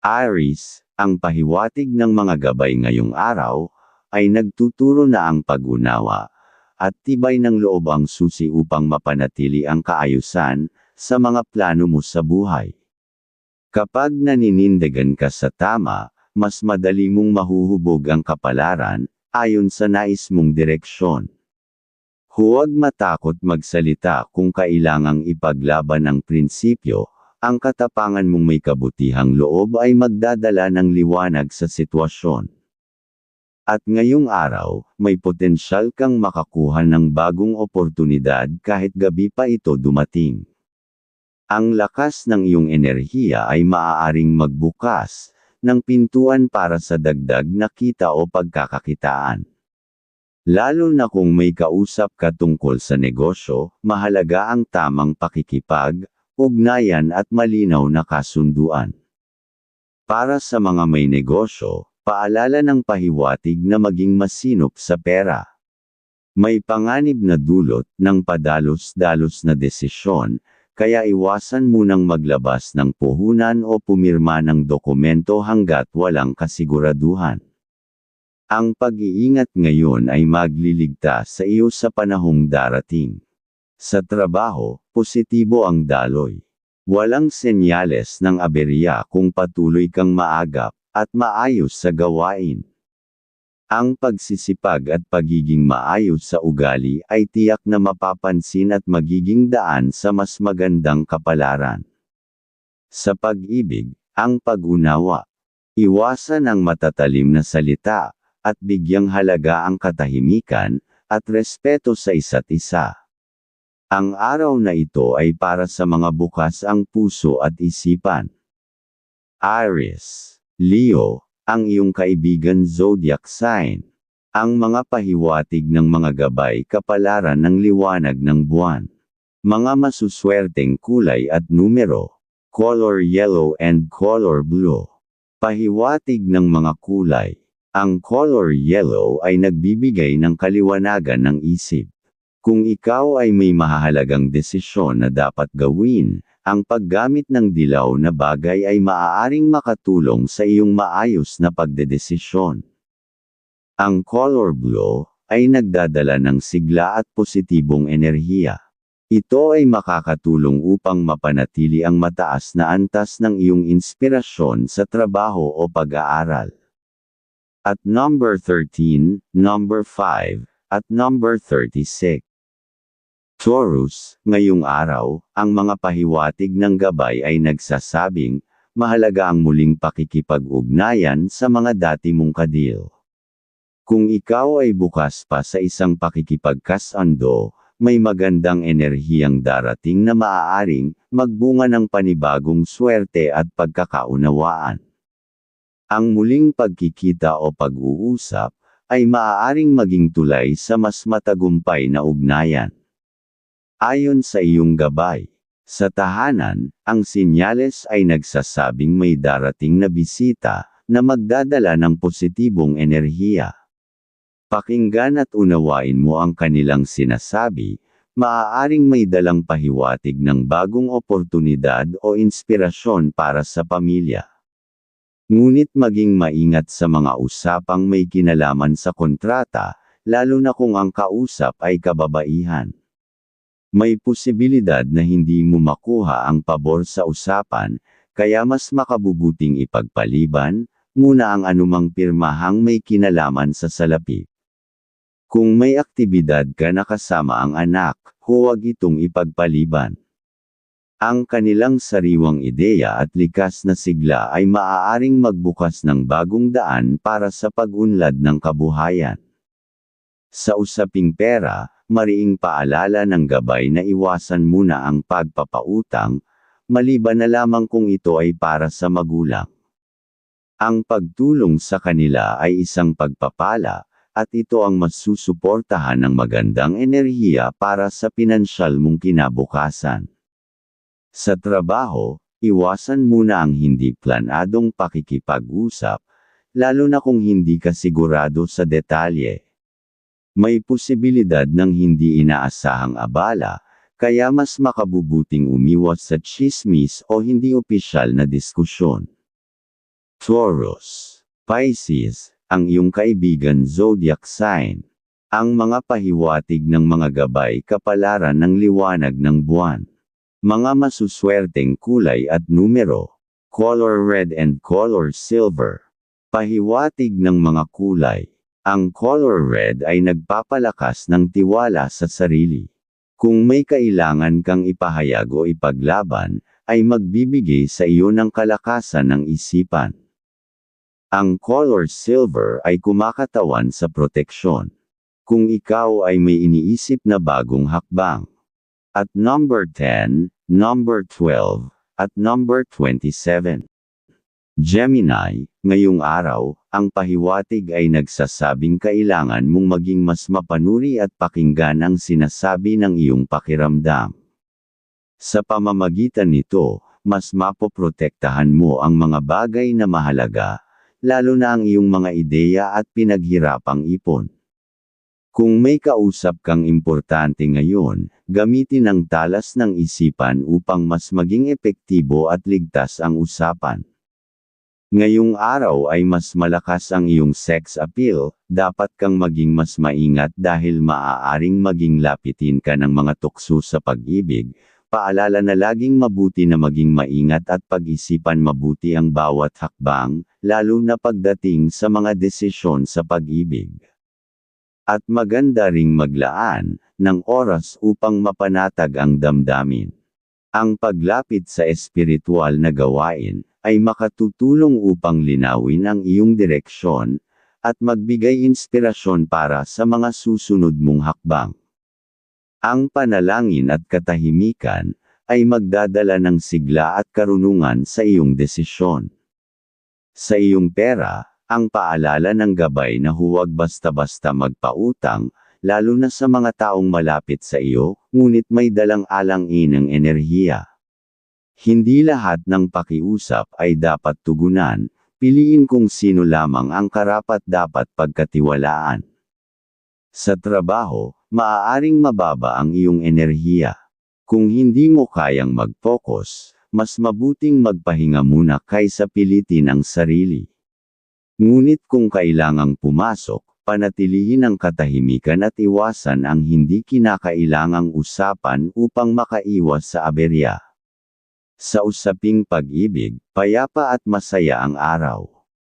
Aries, ang pahiwatig ng mga gabay ngayong araw, ay nagtuturo na ang pag-unawa, at tibay ng loob ang susi upang mapanatili ang kaayusan, sa mga plano mo sa buhay. Kapag naninindigan ka sa tama, mas madali mong mahuhubog ang kapalaran, ayon sa nais mong direksyon. Huwag matakot magsalita kung kailangang ipaglaban ang prinsipyo. Ang katapangan mong may kabutihang loob ay magdadala ng liwanag sa sitwasyon. At ngayong araw, may potensyal kang makakuha ng bagong oportunidad kahit gabi pa ito dumating. Ang lakas ng iyong enerhiya ay maaaring magbukas ng pintuan para sa dagdag na kita o pagkakakitaan. Lalo na kung may kausap ka tungkol sa negosyo, mahalaga ang tamang pakikipag, ugnayan at malinaw na kasunduan. Para sa mga may negosyo, paalala ng pahiwatig na maging masinop sa pera. May panganib na dulot ng padalos-dalos na desisyon, kaya iwasan munang maglabas ng puhunan o pumirma ng dokumento hanggat walang kasiguraduhan. Ang pag-iingat ngayon ay magliligtas sa iyo sa panahong darating. Sa trabaho, positibo ang daloy. Walang senyales ng aberya kung patuloy kang maagap at maayos sa gawain. Ang pagsisipag at pagiging maayos sa ugali ay tiyak na mapapansin at magiging daan sa mas magandang kapalaran. Sa pag-ibig, ang pag-unawa. Iwasan ang matatalim na salita, at bigyang halaga ang katahimikan, at respeto sa isa't isa. Ang araw na ito ay para sa mga bukas ang puso at isipan. Aries, Leo, ang iyong kaibigan zodiac sign. Ang mga pahiwatig ng mga gabay kapalaran ng liwanag ng buwan. Mga masuswerteng kulay at numero. Color yellow and color blue. Pahiwatig ng mga kulay. Ang color yellow ay nagbibigay ng kaliwanagan ng isip. Kung ikaw ay may mahahalagang desisyon na dapat gawin, ang paggamit ng dilaw na bagay ay maaaring makatulong sa iyong maayos na pagdedesisyon. Ang color blue ay nagdadala ng sigla at positibong enerhiya. Ito ay makakatulong upang mapanatili ang mataas na antas ng iyong inspirasyon sa trabaho o pag-aaral. At number 13, number 5, at number 36. Taurus, ngayong araw, ang mga pahiwatig ng gabay ay nagsasabing, mahalaga ang muling pakikipag-ugnayan sa mga dati mong kadil. Kung ikaw ay bukas pa sa isang pakikipagkasundo, may magandang enerhiyang darating na maaaring magbunga ng panibagong swerte at pagkakaunawaan. Ang muling pagkikita o pag-uusap ay maaaring maging tulay sa mas matagumpay na ugnayan. Ayon sa iyong gabay, sa tahanan, ang sinyales ay nagsasabing may darating na bisita na magdadala ng positibong enerhiya. Pakinggan at unawain mo ang kanilang sinasabi, maaaring may dalang pahiwatig ng bagong oportunidad o inspirasyon para sa pamilya. Ngunit maging maingat sa mga usapang may kinalaman sa kontrata, lalo na kung ang kausap ay kababaihan. May posibilidad na hindi mo makuha ang pabor sa usapan, kaya mas makabubuting ipagpaliban muna ang anumang pirmahang may kinalaman sa salapi. Kung may aktibidad ka na kasama ang anak, huwag itong ipagpaliban. Ang kanilang sariwang ideya at likas na sigla ay maaaring magbukas ng bagong daan para sa pag-unlad ng kabuhayan. Sa usaping pera, mariing paalala ng gabay na iwasan muna ang pagpapautang, maliban na lamang kung ito ay para sa magulang. Ang pagtulong sa kanila ay isang pagpapala, at ito ang masusuportahan ng magandang enerhiya para sa pinansyal mong kinabukasan. Sa trabaho, iwasan muna ang hindi planadong pakikipag-usap, lalo na kung hindi ka sigurado sa detalye. May posibilidad ng hindi inaasahang abala, kaya mas makabubuting umiwas sa tsismis o hindi opisyal na diskusyon. Taurus, Pisces, ang iyong kaibigan zodiac sign. Ang mga pahiwatig ng mga gabay kapalaran ng liwanag ng buwan. Mga masuswerteng kulay at numero. Color red and color silver. Pahiwatig ng mga kulay. Ang color red ay nagpapalakas ng tiwala sa sarili. Kung may kailangan kang ipahayag o ipaglaban, ay magbibigay sa iyo ng kalakasan ng isipan. Ang color silver ay kumakatawan sa proteksyon. Kung ikaw ay may iniisip na bagong hakbang. At number 10, number 12, at number 27. Gemini, ngayong araw, ang pahiwatig ay nagsasabing kailangan mong maging mas mapanuri at pakinggan ang sinasabi ng iyong pakiramdam. Sa pamamagitan nito, mas mapoprotektahan mo ang mga bagay na mahalaga, lalo na ang iyong mga ideya at pinaghirapang ipon. Kung may kausap kang importante ngayon, gamitin ang talas ng isipan upang mas maging epektibo at ligtas ang usapan. Ngayong araw ay mas malakas ang iyong sex appeal, dapat kang maging mas maingat dahil maaaring maging lapitin ka ng mga tukso sa pag-ibig. Paalala na laging mabuti na maging maingat at pag-isipan mabuti ang bawat hakbang, lalo na pagdating sa mga desisyon sa pag-ibig. At maganda ring maglaan ng oras upang mapanatag ang damdamin. Ang paglapit sa espiritual na gawain ay makatutulong upang linawin ang iyong direksyon at magbigay inspirasyon para sa mga susunod mong hakbang. Ang panalangin at katahimikan ay magdadala ng sigla at karunungan sa iyong desisyon. Sa iyong pera, ang paalala ng gabay na huwag basta-basta magpautang, lalo na sa mga taong malapit sa iyo, ngunit may dalang alangin ng enerhiya. Hindi lahat ng pakiusap ay dapat tugunan, piliin kung sino lamang ang karapat-dapat pagkatiwalaan. Sa trabaho, maaaring mababa ang iyong enerhiya. Kung hindi mo kayang mag-focus, mas mabuting magpahinga muna kaysa pilitin ang sarili. Ngunit kung kailangang pumasok, panatilihin ang katahimikan at iwasan ang hindi kinakailangang usapan upang makaiwas sa aberya. Sa usaping pag-ibig, payapa at masaya ang araw.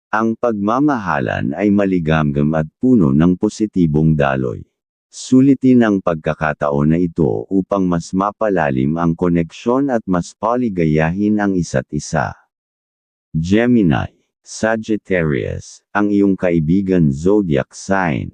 Ang pagmamahalan ay maligamgam at puno ng positibong daloy. Sulitin ang pagkakataon na ito upang mas mapalalim ang koneksyon at mas paligayahin ang isa't isa. Gemini, Sagittarius, ang iyong kaibigan zodiac sign.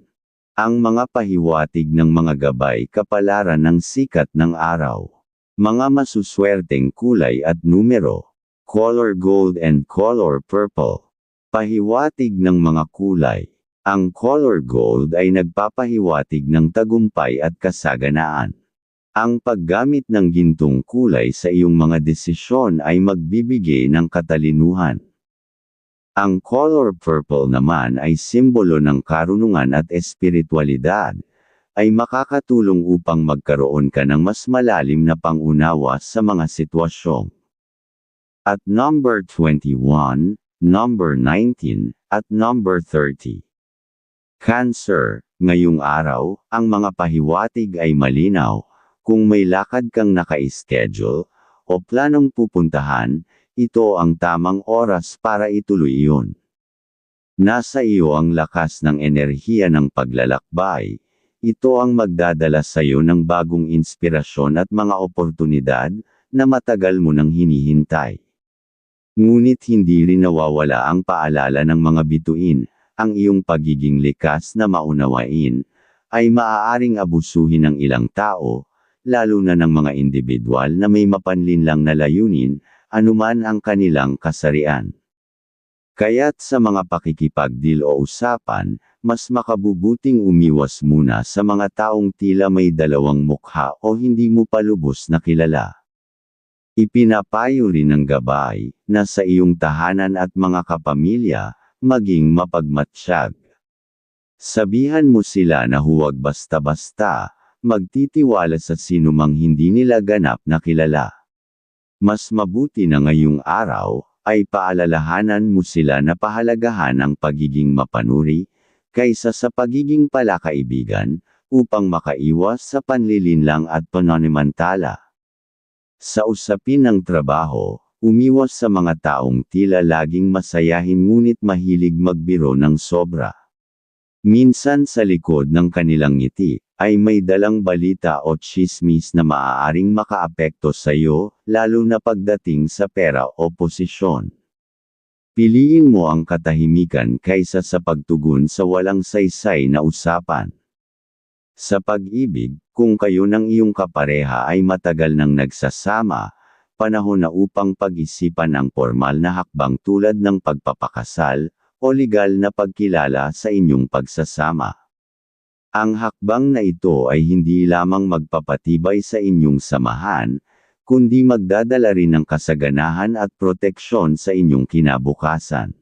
Ang mga pahiwatig ng mga gabay kapalaran ng sikat ng araw. Mga masuswerteng kulay at numero. Color gold and color purple. Pahiwatig ng mga kulay. Ang color gold ay nagpapahiwatig ng tagumpay at kasaganaan. Ang paggamit ng gintong kulay sa iyong mga desisyon ay magbibigay ng katalinuhan. Ang color purple naman ay simbolo ng karunungan at espiritualidad, ay makakatulong upang magkaroon ka ng mas malalim na pangunawa sa mga sitwasyon. At number 21, number 19, at number 30. Cancer, ngayong araw, ang mga pahiwatig ay malinaw. Kung may lakad kang naka-schedule, o planong pupuntahan, ito ang tamang oras para ituloy iyon. Nasa iyo ang lakas ng enerhiya ng paglalakbay. Ito ang magdadala sa iyo ng bagong inspirasyon at mga oportunidad na matagal mo nang hinihintay. Ngunit hindi rin nawawala ang paalala ng mga bituin, ang iyong pagiging likas na maunawain, ay maaaring abusuhin ng ilang tao, lalo na ng mga individual na may mapanlinlang na layunin, anuman ang kanilang kasarian. Kaya't sa mga pakikipagdeal o usapan, mas makabubuting umiwas muna sa mga taong tila may dalawang mukha o hindi mo pa lubos na kilala. Ipinapayo rin ng gabay, na sa iyong tahanan at mga kapamilya, maging mapagmatsyag. Sabihan mo sila na huwag basta-basta magtitiwala sa sinumang hindi nila ganap na kilala. Mas mabuti na ngayong araw ay paalalahanan mo sila na pahalagahan ang pagiging mapanuri kaysa sa pagiging palakaibigan upang makaiwas sa panlilinlang at pananimantala. Sa usapin ng trabaho, umiwas sa mga taong tila laging masayahin ngunit mahilig magbiro ng sobra. Minsan sa likod ng kanilang ngiti, ay may dalang balita o tsismis na maaaring makaapekto sa iyo, lalo na pagdating sa pera o posisyon. Piliin mo ang katahimikan kaysa sa pagtugon sa walang saysay na usapan. Sa pag-ibig, kung kayo ng iyong kapareha ay matagal nang nagsasama, panahon na upang pag-isipan ang formal na hakbang tulad ng pagpapakasal, o legal na pagkilala sa inyong pagsasama. Ang hakbang na ito ay hindi lamang magpapatibay sa inyong samahan, kundi magdadala rin ng kasaganahan at proteksyon sa inyong kinabukasan.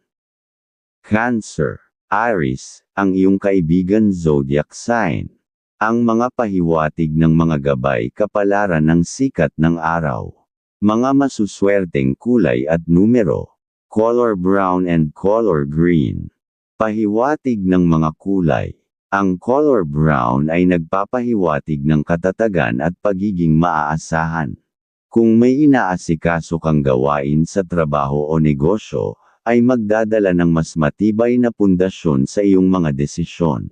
Cancer, Aries, ang iyong kaibigan zodiac sign. Ang mga pahiwatig ng mga gabay kapalaran ng sikat ng araw. Mga masuswerteng kulay at numero. Color brown and color green. Pahiwatig ng mga kulay. Ang color brown ay nagpapahiwatig ng katatagan at pagiging maaasahan. Kung may inaasikaso kang gawain sa trabaho o negosyo, ay magdadala ng mas matibay na pundasyon sa iyong mga desisyon.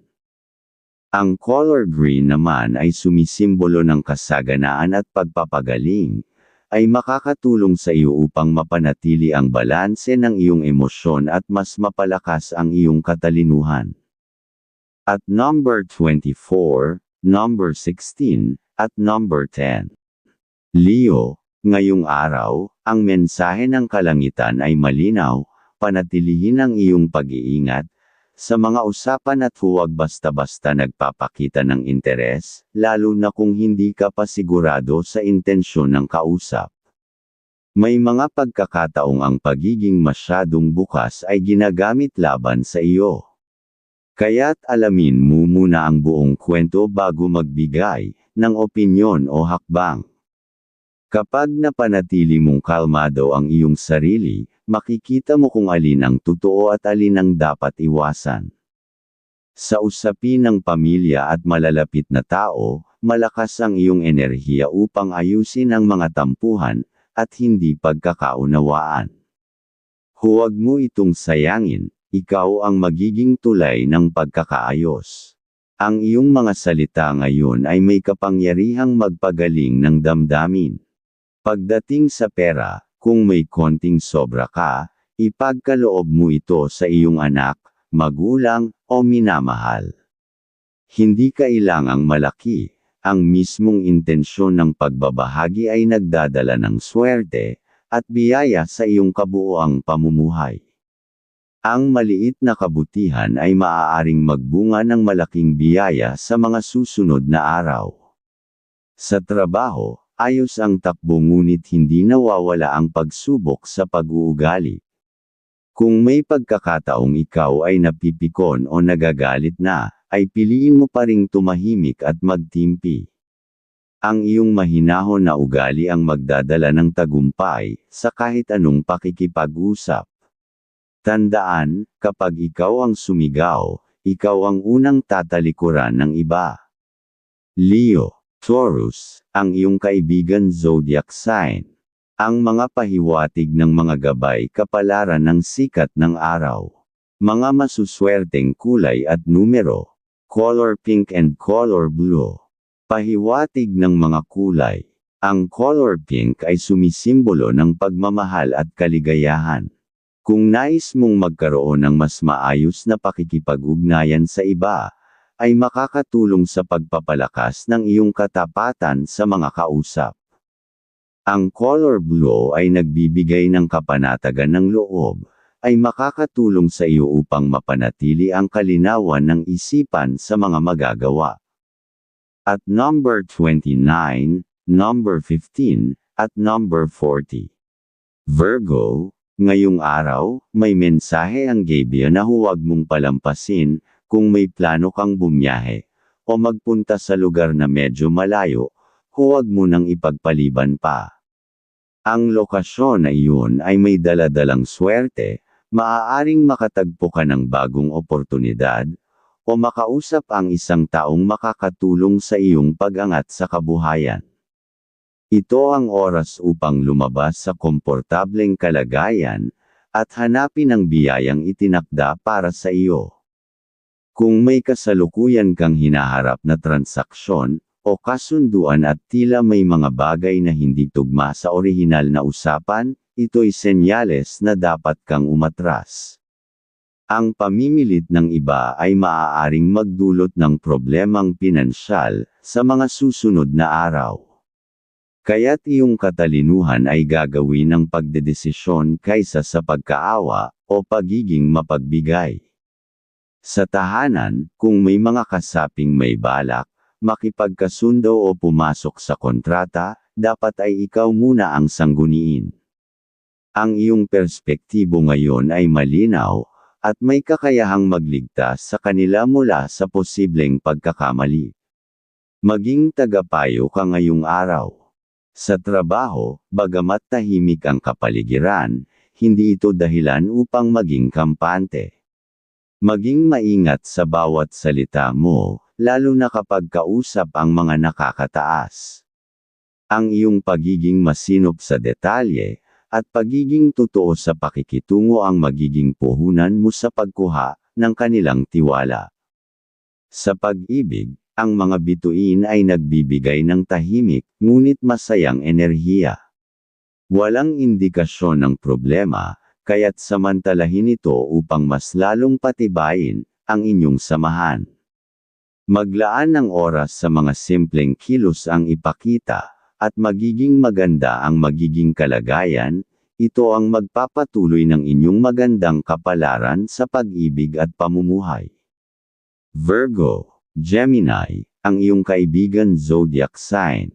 Ang color green naman ay sumisimbolo ng kasaganaan at pagpapagaling, ay makakatulong sa iyo upang mapanatili ang balanse ng iyong emosyon at mas mapalakas ang iyong katalinuhan. At number 24, number 16, at number 10. Leo, ngayong araw, ang mensahe ng kalangitan ay malinaw, panatilihin ang iyong pag-iingat, sa mga usapan at huwag basta-basta nagpapakita ng interes, lalo na kung hindi ka pa sigurado sa intensyon ng kausap. May mga pagkakataong ang pagiging masyadong bukas ay ginagamit laban sa iyo. Kaya't alamin mo muna ang buong kwento bago magbigay ng opinyon o hakbang. Kapag napanatili mong kalmado ang iyong sarili, makikita mo kung alin ang totoo at alin ang dapat iwasan. Sa usapin ng pamilya at malalapit na tao, malakas ang iyong enerhiya upang ayusin ang mga tampuhan, at hindi pagkakaunawaan. Huwag mo itong sayangin, ikaw ang magiging tulay ng pagkakaayos. Ang iyong mga salita ngayon ay may kapangyarihang magpagaling ng damdamin. Pagdating sa pera, kung may konting sobra ka, ipagkaloob mo ito sa iyong anak, magulang, o minamahal. Hindi kailangang malaki, ang mismong intensyon ng pagbabahagi ay nagdadala ng swerte, at biyaya sa iyong kabuoang pamumuhay. Ang maliit na kabutihan ay maaaring magbunga ng malaking biyaya sa mga susunod na araw. Sa trabaho, ayos ang takbo ngunit hindi nawawala ang pagsubok sa pag-uugali. Kung may pagkakataong ikaw ay napipikon o nagagalit na, ay piliin mo pa ring tumahimik at magtimpi. Ang iyong mahinahon na ugali ang magdadala ng tagumpay, sa kahit anong pakikipag-usap. Tandaan, kapag ikaw ang sumigaw, ikaw ang unang tatalikuran ng iba. Leo, Taurus, ang iyong kaibigan zodiac sign. Ang mga pahiwatig ng mga gabay kapalaran ng sikat ng araw. Mga masuswerteng kulay at numero. Color pink and color blue. Pahiwatig ng mga kulay. Ang color pink ay sumisimbolo ng pagmamahal at kaligayahan. Kung nais mong magkaroon ng mas maayos na pakikipag-ugnayan sa iba, ay makakatulong sa pagpapalakas ng iyong katapatan sa mga kausap. Ang color blue ay nagbibigay ng kapanatagan ng loob, ay makakatulong sa iyo upang mapanatili ang kalinawan ng isipan sa mga magagawa. At number 29, number 15, at number 40. Virgo, Ngayong araw, may mensahe ang Gaia na huwag mong palampasin kung may plano kang bumiyahe o magpunta sa lugar na medyo malayo, huwag mo nang ipagpaliban pa. Ang lokasyon na iyon ay may daladalang swerte, maaaring makatagpo ka ng bagong oportunidad, o makausap ang isang taong makakatulong sa iyong pag-angat sa kabuhayan. Ito ang oras upang lumabas sa komportableng kalagayan, at hanapin ang biyayang itinakda para sa iyo. Kung may kasalukuyan kang hinaharap na transaksyon, o kasunduan at tila may mga bagay na hindi tugma sa orihinal na usapan, ito'y senyales na dapat kang umatras. Ang pamimilit ng iba ay maaaring magdulot ng problemang pinansyal sa mga susunod na araw. Kaya't iyong katalinuhan ay gagawin ng pagdedesisyon kaysa sa pagkaawa o pagiging mapagbigay. Sa tahanan, kung may mga kasaping may balak, makipagkasundo o pumasok sa kontrata, dapat ay ikaw muna ang sangguniin. Ang iyong perspektibo ngayon ay malinaw, at may kakayahang magligtas sa kanila mula sa posibleng pagkakamali. Maging tagapayo ka ngayong araw. Sa trabaho, bagamat tahimik ang kapaligiran, hindi ito dahilan upang maging kampante. Maging maingat sa bawat salita mo, lalo na kapag kausap ang mga nakakataas. Ang iyong pagiging masinop sa detalye, at pagiging totoo sa pakikitungo ang magiging puhunan mo sa pagkuha ng kanilang tiwala. Sa pag-ibig, ang mga bituin ay nagbibigay ng tahimik, ngunit masayang enerhiya. Walang indikasyon ng problema, kaya't samantalahin ito upang mas lalong patibayin ang inyong samahan. Maglaan ng oras sa mga simpleng kilos ang ipakita, at magiging maganda ang magiging kalagayan, ito ang magpapatuloy ng inyong magandang kapalaran sa pag-ibig at pamumuhay. Virgo, Gemini, ang iyong kaibigan zodiac sign.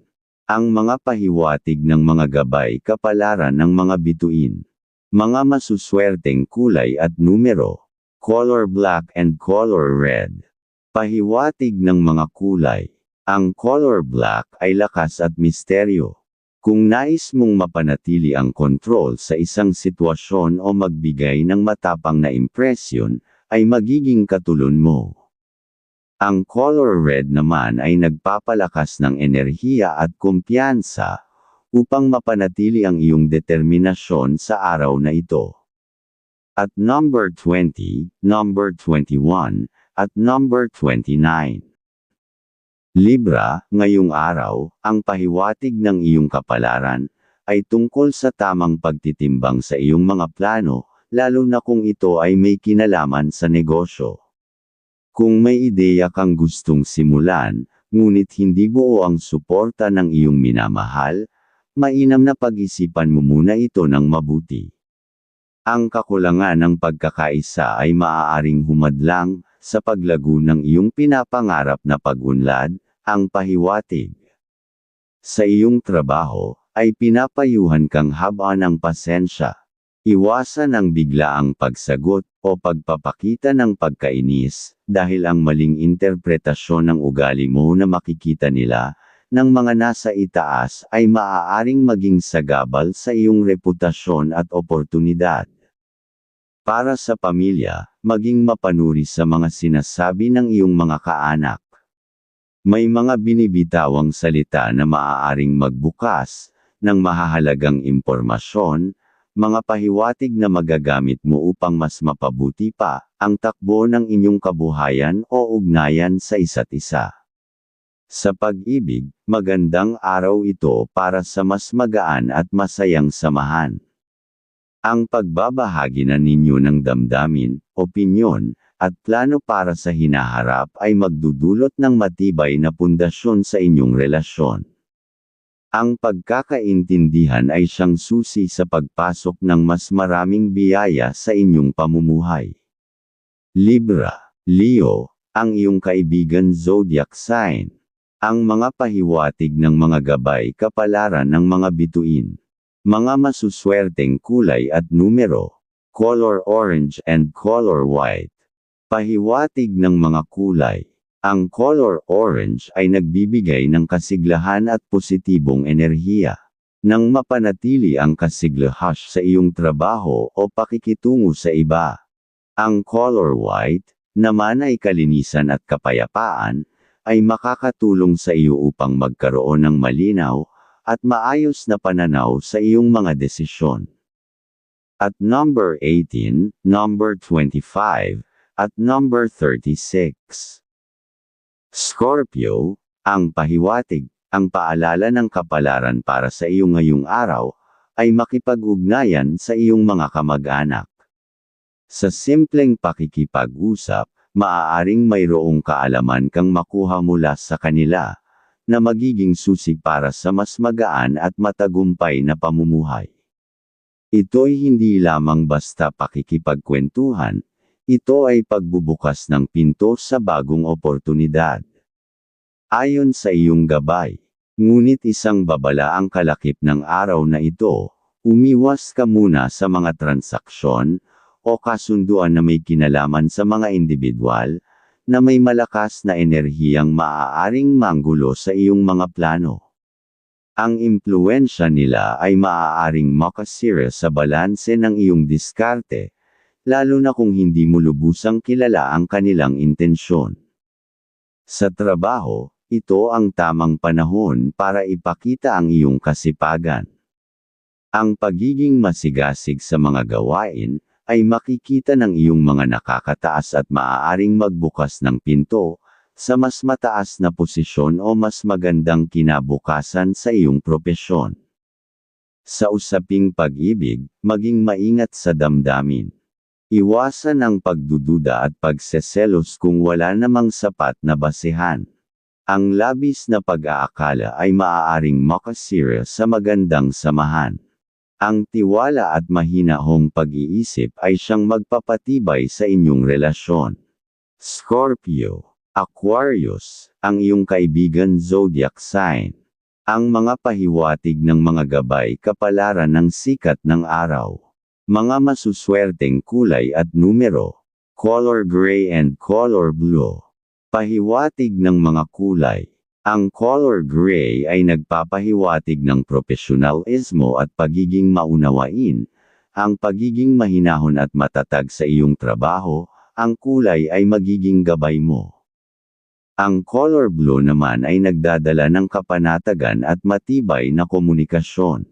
Ang mga pahiwatig ng mga gabay kapalaran ng mga bituin. Mga masuswerteng kulay at numero. Color black and color red. Pahiwatig ng mga kulay. Ang color black ay lakas at misteryo. Kung nais mong mapanatili ang kontrol sa isang sitwasyon o magbigay ng matapang na impresyon, ay magiging katulon mo. Ang color red naman ay nagpapalakas ng enerhiya at kumpiyansa, upang mapanatili ang iyong determinasyon sa araw na ito. At number 20, number 21, at number 29. Libra, ngayong araw, ang pahiwatig ng iyong kapalaran, ay tungkol sa tamang pagtitimbang sa iyong mga plano, lalo na kung ito ay may kinalaman sa negosyo. Kung may ideya kang gustong simulan, ngunit hindi buo ang suporta ng iyong minamahal, mainam na pag-isipan mo muna ito ng mabuti. Ang kakulangan ng pagkakaisa ay maaaring humadlang sa paglago ng iyong pinapangarap na pag-unlad, ang pahiwatig. Sa iyong trabaho, ay pinapayuhan kang habaan ng pasensya. Iwasan ang biglaang pagsagot o pagpapakita ng pagkainis, dahil ang maling interpretasyon ng ugali mo na makikita nila, ng mga nasa itaas ay maaaring maging sagabal sa iyong reputasyon at oportunidad. Para sa pamilya, maging mapanuri sa mga sinasabi ng iyong mga kaanak. May mga binibitawang salita na maaaring magbukas ng mahahalagang impormasyon, mga pahiwatig na magagamit mo upang mas mapabuti pa ang takbo ng inyong kabuhayan o ugnayan sa isa't isa. Sa pag-ibig, magandang araw ito para sa mas magaan at masayang samahan. Ang pagbabahagi na ninyo ng damdamin, opinyon, at plano para sa hinaharap ay magdudulot ng matibay na pundasyon sa inyong relasyon. Ang pagkakaintindihan ay siyang susi sa pagpasok ng mas maraming biyaya sa inyong pamumuhay. Libra, Leo, ang iyong kaibigan zodiac sign. Ang mga pahiwatig ng mga gabay kapalaran ng mga bituin. Mga masuswerteng kulay at numero. Color orange and color white. Pahiwatig ng mga kulay. Ang color orange ay nagbibigay ng kasiglahan at positibong enerhiya. Nang mapanatili ang kasiglahan sa iyong trabaho o pakikitungo sa iba. Ang color white, naman ay kalinisan at kapayapaan, ay makakatulong sa iyo upang magkaroon ng malinaw at maayos na pananaw sa iyong mga desisyon. At number 18, number 25, at number 36. Scorpio, ang pahiwatig, ang paalala ng kapalaran para sa iyo ngayong araw, ay makipag-ugnayan sa iyong mga kamag-anak. Sa simpleng pakikipag-usap, maaaring mayroong kaalaman kang makuha mula sa kanila, na magiging susi para sa mas magaan at matagumpay na pamumuhay. Ito'y hindi lamang basta pakikipagkwentuhan, ito ay pagbubukas ng pinto sa bagong oportunidad. Ayon sa iyong gabay, ngunit isang babala ang kalakip ng araw na ito, umiwas ka muna sa mga transaksyon, o kasunduan na may kinalaman sa mga individual, na may malakas na enerhiyang maaaring manggulo sa iyong mga plano. Ang impluwensya nila ay maaaring makasira sa balanse ng iyong diskarte, lalo na kung hindi mo lubusang kilala ang kanilang intensyon. Sa trabaho, ito ang tamang panahon para ipakita ang iyong kasipagan. Ang pagiging masigasig sa mga gawain, ay makikita ng iyong mga nakakataas at maaaring magbukas ng pinto, sa mas mataas na posisyon o mas magandang kinabukasan sa iyong propesyon. Sa usaping pag-ibig, maging maingat sa damdamin. Iwasan ang pagdududa at pagseselos kung wala namang sapat na basehan. Ang labis na pag-aakala ay maaaring makasira sa magandang samahan. Ang tiwala at mahinahong pag-iisip ay siyang magpapatibay sa inyong relasyon. Scorpio, Aquarius, ang iyong kaibigan zodiac sign. Ang mga pahiwatig ng mga gabay kapalaran ng sikat ng araw. Mga masuswerteng kulay at numero. Color gray and color blue. Pahiwatig ng mga kulay. Ang color gray ay nagpapahiwatig ng profesionalismo at pagiging maunawain, ang pagiging mahinahon at matatag sa iyong trabaho, ang kulay ay magiging gabay mo. Ang color blue naman ay nagdadala ng kapanatagan at matibay na komunikasyon.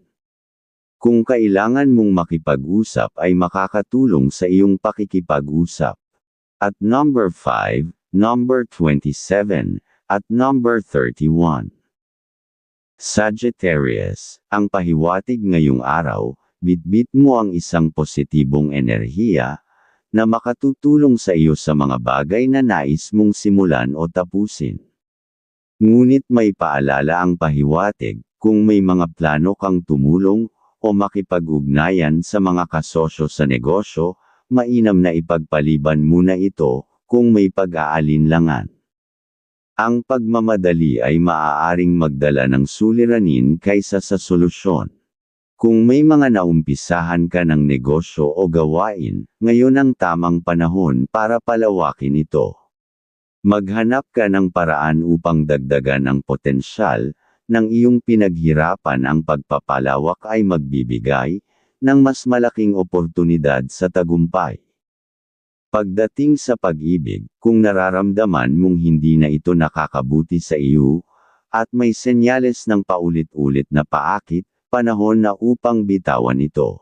Kung kailangan mong makipag-usap ay makakatulong sa iyong pakikipag-usap. At number 5, number 27, at number 31. Sagittarius, ang pahiwatig ngayong araw, bitbit mo ang isang positibong enerhiya, na makatutulong sa iyo sa mga bagay na nais mong simulan o tapusin. Ngunit may paalala ang pahiwatig, kung may mga plano kang tumulong, o makipag-ugnayan sa mga kasosyo sa negosyo, mainam na ipagpaliban muna ito, kung may pag-aalinlangan. Ang pagmamadali ay maaaring magdala ng suliranin kaysa sa solusyon. Kung may mga naumpisahan ka ng negosyo o gawain, ngayon ang tamang panahon para palawakin ito. Maghanap ka ng paraan upang dagdagan ang potensyal, ng iyong pinaghirapan. Ang pagpapalawak ay magbibigay ng mas malaking oportunidad sa tagumpay. Pagdating sa pag-ibig, kung nararamdaman mong hindi na ito nakakabuti sa iyo, at may senyales ng paulit-ulit na paakit, panahon na upang bitawan ito.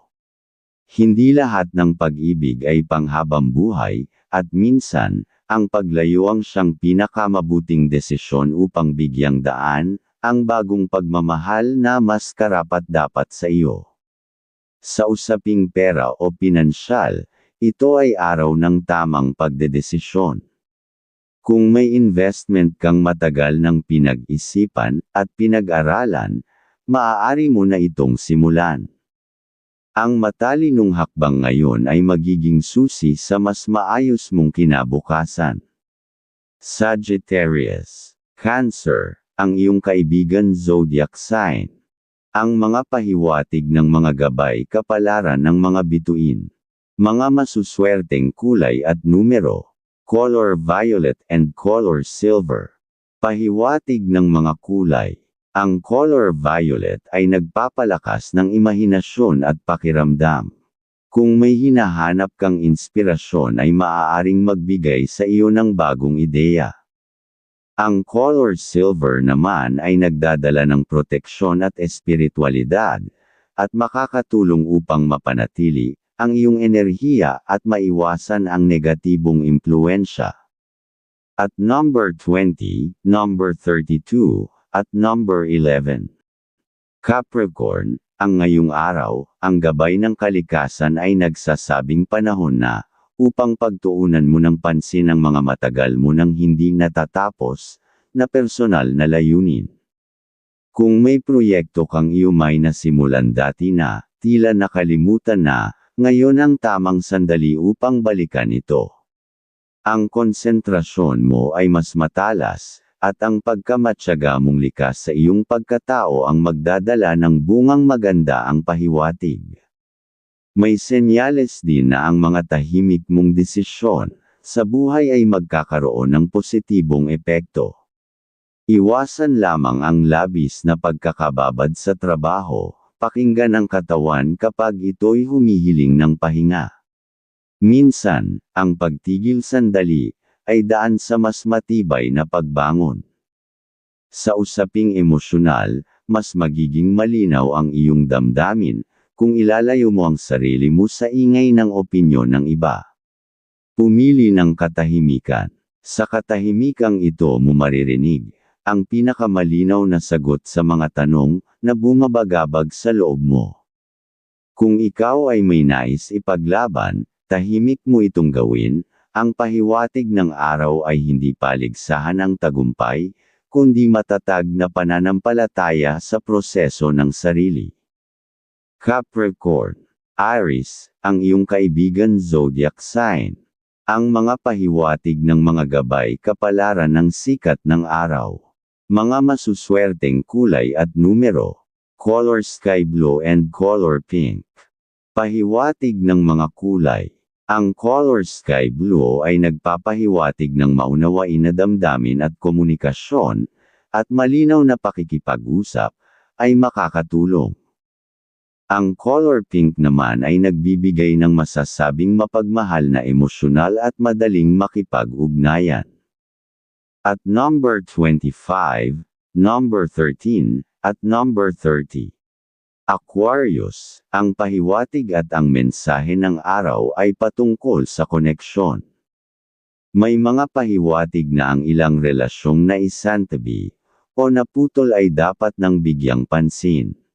Hindi lahat ng pag-ibig ay panghabang buhay, at minsan, ang paglayo ang siyang pinakamabuting desisyon upang bigyang daan, ang bagong pagmamahal na mas karapat-dapat sa iyo. Sa usaping pera o pinansyal, ito ay araw ng tamang pagdedesisyon. Kung may investment kang matagal ng pinag-isipan at pinag-aralan, maaari mo na itong simulan. Ang matalinong hakbang ngayon ay magiging susi sa mas maayos mong kinabukasan. Sagittarius, Cancer, ang iyong kaibigan zodiac sign. Ang mga pahiwatig ng mga gabay kapalaran ng mga bituin. Mga masuswerteng kulay at numero. Color violet and color silver. Pahiwatig ng mga kulay. Ang color violet ay nagpapalakas ng imahinasyon at pakiramdam. Kung may hinahanap kang inspirasyon ay maaaring magbigay sa iyo ng bagong ideya. Ang color silver naman ay nagdadala ng proteksyon at espiritualidad, at makakatulong upang mapanatili ang iyong enerhiya at maiwasan ang negatibong impluensya. At number 20, number 32, at number 11. Capricorn, ang ngayong araw, ang gabay ng kalikasan ay nagsasabing panahon na upang pagtuunan mo ng pansin ang mga matagal mo nang hindi natatapos na personal na layunin. Kung may proyekto kang iyumay na simulan dati na, tila nakalimutan na, ngayon ang tamang sandali upang balikan ito. Ang konsentrasyon mo ay mas matalas, at ang pagkamatyaga mong likas sa iyong pagkatao ang magdadala ng bungang maganda ang pahiwatig. May senyales din na ang mga tahimik mong desisyon sa buhay ay magkakaroon ng positibong epekto. Iwasan lamang ang labis na pagkakababad sa trabaho, pakinggan ang katawan kapag ito'y humihiling ng pahinga. Minsan, ang pagtigil sandali ay daan sa mas matibay na pagbangon. Sa usaping emosyonal, mas magiging malinaw ang iyong damdamin kung ilalayo mo ang sarili mo sa ingay ng opinyon ng iba. Pumili ng katahimikan. Sa katahimikang ito mo maririnig ang pinakamalinaw na sagot sa mga tanong na bumabagabag sa loob mo. Kung ikaw ay may nais ipaglaban, tahimik mo itong gawin. Ang pahiwatig ng araw ay hindi paligsahan ang tagumpay, kundi matatag na pananampalataya sa proseso ng sarili. Capricorn, Aries, ang iyong kaibigan zodiac sign. Ang mga pahiwatig ng mga gabay kapalaran ng sikat ng araw. Mga masuswerteng kulay at numero. Color sky blue and color pink. Pahiwatig ng mga kulay. Ang color sky blue ay nagpapahiwatig ng maunawain na damdamin at komunikasyon, at malinaw na pakikipag-usap ay makakatulong. Ang color pink naman ay nagbibigay ng masasabing mapagmahal na emosyonal at madaling makipag-ugnayan. At number 25, number 13, at number 30. Aquarius, ang pahiwatig at ang mensahe ng araw ay patungkol sa koneksyon. May mga pahiwatig na ang ilang relasyong naisantabi o naputol ay dapat nang bigyang pansin.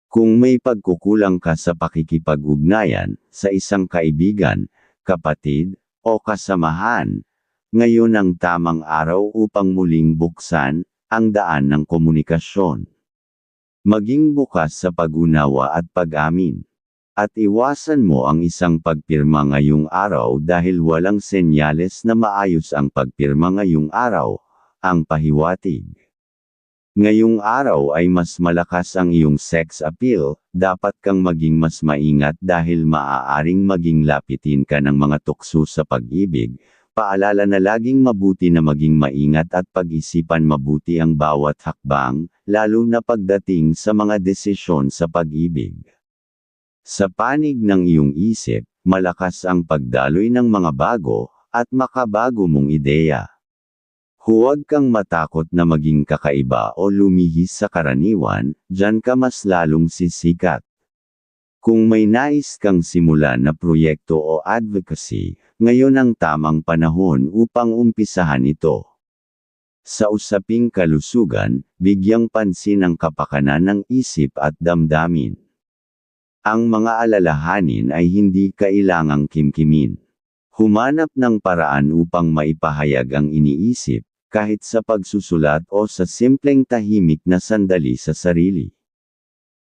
Kung may pagkukulang ka sa pakikipag-ugnayan sa isang kaibigan, kapatid, o kasamahan, ngayon ang tamang araw upang muling buksan ang daan ng komunikasyon. Maging bukas sa pag-unawa at pag-amin. At iwasan mo ang isang pagpirma ngayong araw dahil walang senyales na maayos ang pagpirma ngayong araw, ang pahiwatig. Ngayong araw ay mas malakas ang iyong sex appeal, dapat kang maging mas maingat dahil maaaring maging lapitin ka ng mga tukso sa pag-ibig. Paalala na laging mabuti na maging maingat at pag-isipan mabuti ang bawat hakbang, lalo na pagdating sa mga desisyon sa pag-ibig. Sa panig ng iyong isip, malakas ang pagdaloy ng mga bago, at makabago mong ideya. Huwag kang matakot na maging kakaiba o lumihis sa karaniwan, diyan ka mas lalong sisikat. Kung may nais kang simulan na proyekto o advocacy, ngayon ang tamang panahon upang umpisahan ito. Sa usaping kalusugan, bigyang pansin ang kapakanan ng isip at damdamin. Ang mga alalahanin ay hindi kailangang kimkimin. Humanap ng paraan upang maipahayag ang iniisip, kahit sa pagsusulat o sa simpleng tahimik na sandali sa sarili.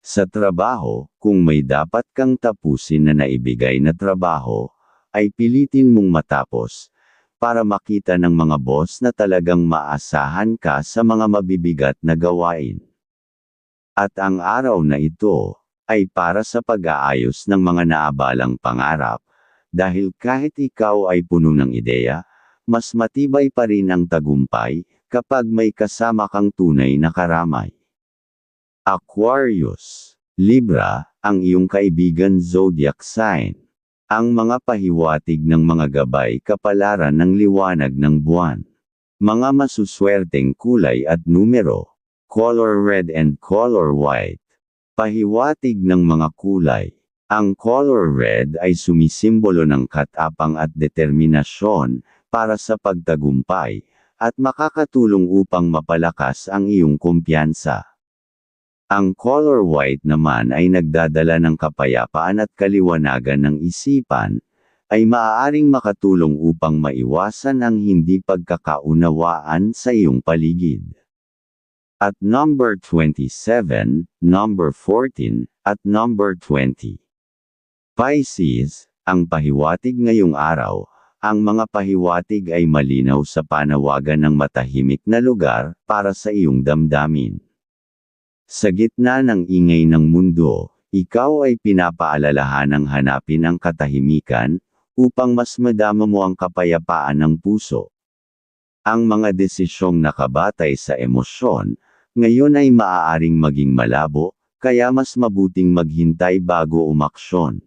Sa trabaho, kung may dapat kang tapusin na naibigay na trabaho, ay pilitin mong matapos, para makita ng mga boss na talagang maasahan ka sa mga mabibigat na gawain. At ang araw na ito ay para sa pag-aayos ng mga naabalang pangarap, dahil kahit ikaw ay puno ng ideya, mas matibay pa rin ang tagumpay kapag may kasama kang tunay na karamay. Aquarius, Libra, ang iyong kaibigan zodiac sign. Ang mga pahiwatig ng mga gabay kapalaran ng liwanag ng buwan. Mga masuswerteng kulay at numero. Color red and color white. Pahiwatig ng mga kulay. Ang color red ay sumisimbolo ng katapang at determinasyon para sa pagtagumpay, at makakatulong upang mapalakas ang iyong kumpiyansa. Ang color white naman ay nagdadala ng kapayapaan at kaliwanagan ng isipan, ay maaaring makatulong upang maiwasan ang hindi pagkakaunawaan sa iyong paligid. At number 27, number 14, at number 20. Pisces, ang pahiwatig ngayong araw. Ang mga pahiwatig ay malinaw sa panawagan ng matahimik na lugar para sa iyong damdamin. Sa gitna ng ingay ng mundo, ikaw ay pinapaalalahanang hanapin ang katahimikan, upang mas madama mo ang kapayapaan ng puso. Ang mga desisyong nakabatay sa emosyon, ngayon ay maaaring maging malabo, kaya mas mabuting maghintay bago umaksyon.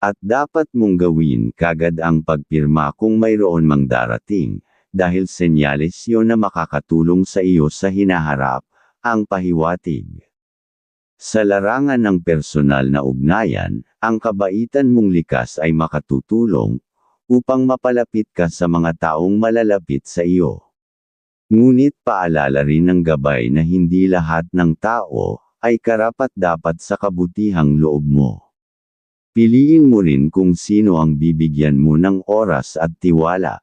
At dapat mong gawin kagad ang pagpirma kung mayroon mang darating, dahil senyales yon na makakatulong sa iyo sa hinaharap. Ang pahiwatig. Sa larangan ng personal na ugnayan, ang kabaitan mong likas ay makatutulong upang mapalapit ka sa mga taong malalapit sa iyo. Ngunit paalala rin ng gabay na hindi lahat ng tao ay karapat-dapat sa kabutihang loob mo. Piliin mo rin kung sino ang bibigyan mo ng oras at tiwala.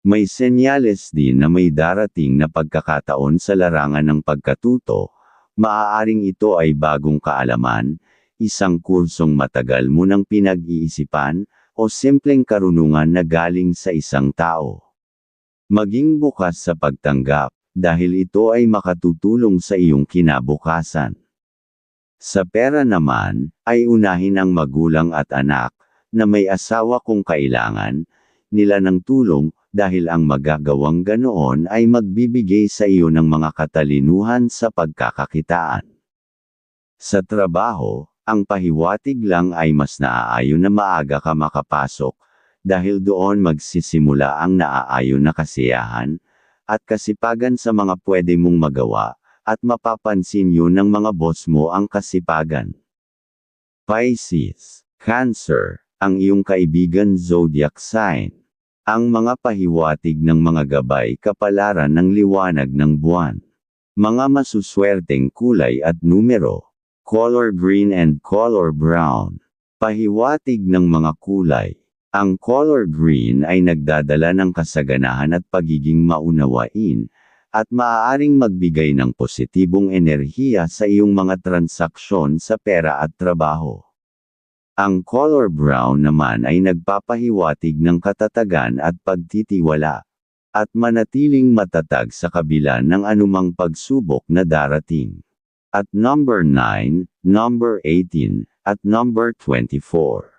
May senyales din na may darating na pagkakataon sa larangan ng pagkatuto, maaaring ito ay bagong kaalaman, isang kursong matagal mo nang pinag-iisipan, o simpleng karunungan na galing sa isang tao. Maging bukas sa pagtanggap, dahil ito ay makatutulong sa iyong kinabukasan. Sa pera naman, ay unahin ang magulang at anak, na may asawa kung kailangan nila ng tulong, dahil ang magagawang ganoon ay magbibigay sa iyo ng mga katalinuhan sa pagkakakitaan. Sa trabaho, ang pahiwatig lang ay mas naaayon na maaga ka makapasok, dahil doon magsisimula ang naaayon na kasiyahan, at kasipagan sa mga pwede mong magawa, at mapapansin yun ng mga boss mo ang kasipagan. Pisces, Cancer, ang iyong kaibigan zodiac sign. Ang mga pahiwatig ng mga gabay kapalaran ng liwanag ng buwan. Mga masuswerteng kulay at numero. Color green and color brown. Pahiwatig ng mga kulay. Ang color green ay nagdadala ng kasaganahan at pagiging maunawain, at maaaring magbigay ng positibong enerhiya sa iyong mga transaksyon sa pera at trabaho. Ang color brown naman ay nagpapahiwatig ng katatagan at pagtitiwala, at manatiling matatag sa kabila ng anumang pagsubok na darating. At number 9, number 18, at number 24.